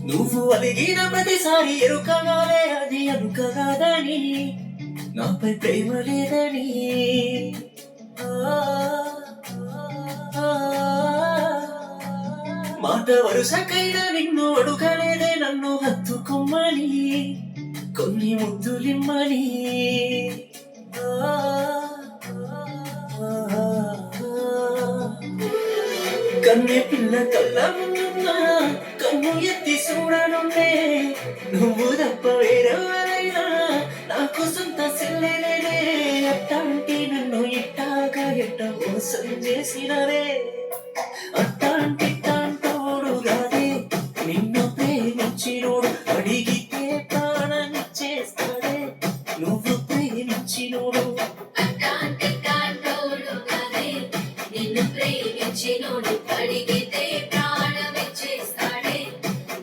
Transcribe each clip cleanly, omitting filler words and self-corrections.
నువ్వు అలిగిన ప్రతిసారి ఎరుకగానే అది అనుక కాదని, నాపై ప్రేమ లేదని. మాట వరుసకైనా నిన్ను అడుగలేదే నన్ను హత్తుకొమ్మని, కొన్ని ముద్దులిమ్మని. కన్నె పిల్ల కళ్ళమున్నా కన్ను ఎత్తి చూడనుండే, నువ్వు తప్ప వేరెవరైనా నాకు సొంత సెల్లెలేనే. అట్టాంటి నన్ను ఇట్టాగా ఎట్ట మోసం చేసినవే, అట్టాంటి తాంటోడు గాదే నిన్ను ప్రేమించినోడు, అడిగితే ప్రాణమిచ్చేస్తాడే నువ్వు ప్రేమించినోడు. చిన్నోడు అడిగితే ప్రాణమిచ్చేస్తాడే,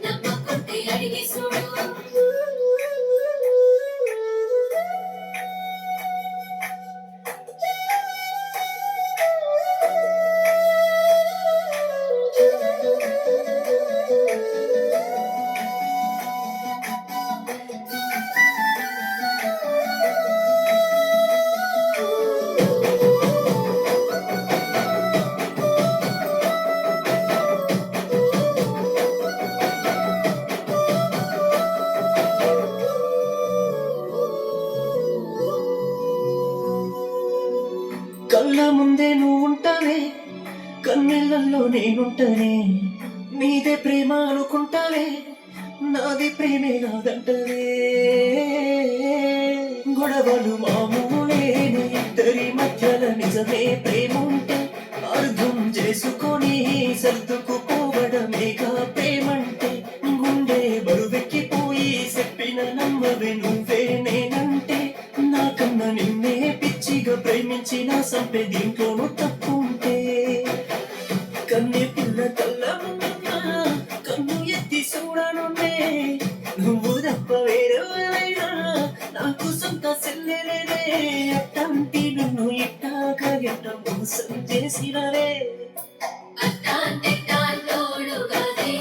నమ్మకుంటే అడిగి చూడు. కళ్ళ ముందే నువ్వు ఉంటావే, కన్నెళ్ళల్లో నేనుంటానే. నీదే ప్రేమ అనుకుంటావే, నాది ప్రేమే కాదంటవే. గొడవలు మామూలేని ఇద్దరి మధ్యల నిజమే ప్రేమ ఉంటే, అర్థం చేసుకొని సర్దుకుపోవడమేగా ప్రేమంటే. గుండె బరువెక్కిపోయి చెప్పిన నమ్మవే నువ్వే నేనంటే, నాకన్నా నిన్నే పిచ్చిగా ప్రేమించిన సంపే దీంట్లోనూ తప్పు ఉంటే. కన్నె పిల్ల కళ్ళమున్నా కన్ను ఎత్తి చూడనుండే, నువ్వు తప్ప వేరెవరైనా నాకు సొంత సెల్లెలేనే. అట్టాంటి నన్ను ఇట్టాగా ఎట్ట మోసం చేసినవే. అట్టాంటి తాంటోడు గాదే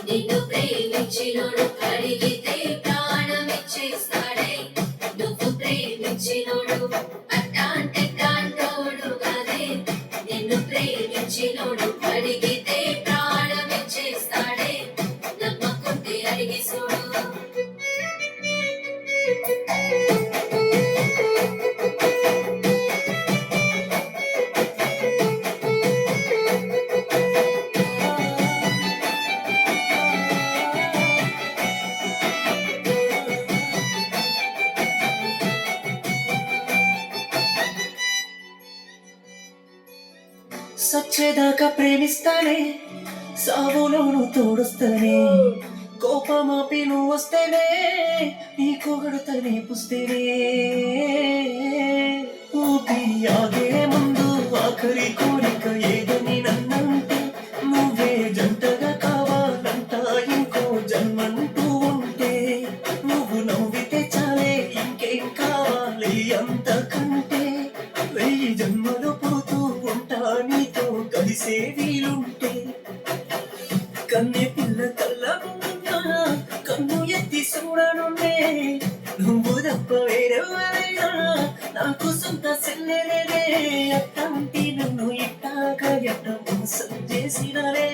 నిన్ను ప్రేమించినోడు, అడిగితే ప్రాణమిచ్చేస్తాడే నువ్వు ప్రేమించినోడు. అట్టాంటి తాంటోడు గాదే నిన్ను ప్రేమించినోడు, అడిగితే ప్రాణమిచ్చేస్తాడే నమ్మకుంటే అడిగి చూడు. సచ్చేదాకా ప్రేమిస్తానే, సావులోను తోడుస్తానే. కోపమాపి నువ్వు వస్తేనే, నీ కొగడుతనే పుస్తేనే. ఊపిరి ఆగే ముందు ఆఖరి కోరిక ఏదని నన్నంటే, నువ్వే జంటగా కావాలంట ఇంకో జన్మంటూ ఉంటే. నువ్వు నవ్వితే చాలే ఇంకేం కావాలి అంతకంటే, 1000 జన్మలు పుడుతూ ఉంటా నీతో కలిసే వీలుంటే. కన్నె పిల్ల కళ్ళమున్నా కన్ను ఎత్తి చూడనుండే, నువ్వు తప్ప వేరెవరైనా నాకు సొంత సెల్లెలేనే. అట్టాంటి నన్ను ఇట్టాగా ఎట్ట మోసం చేసినవే.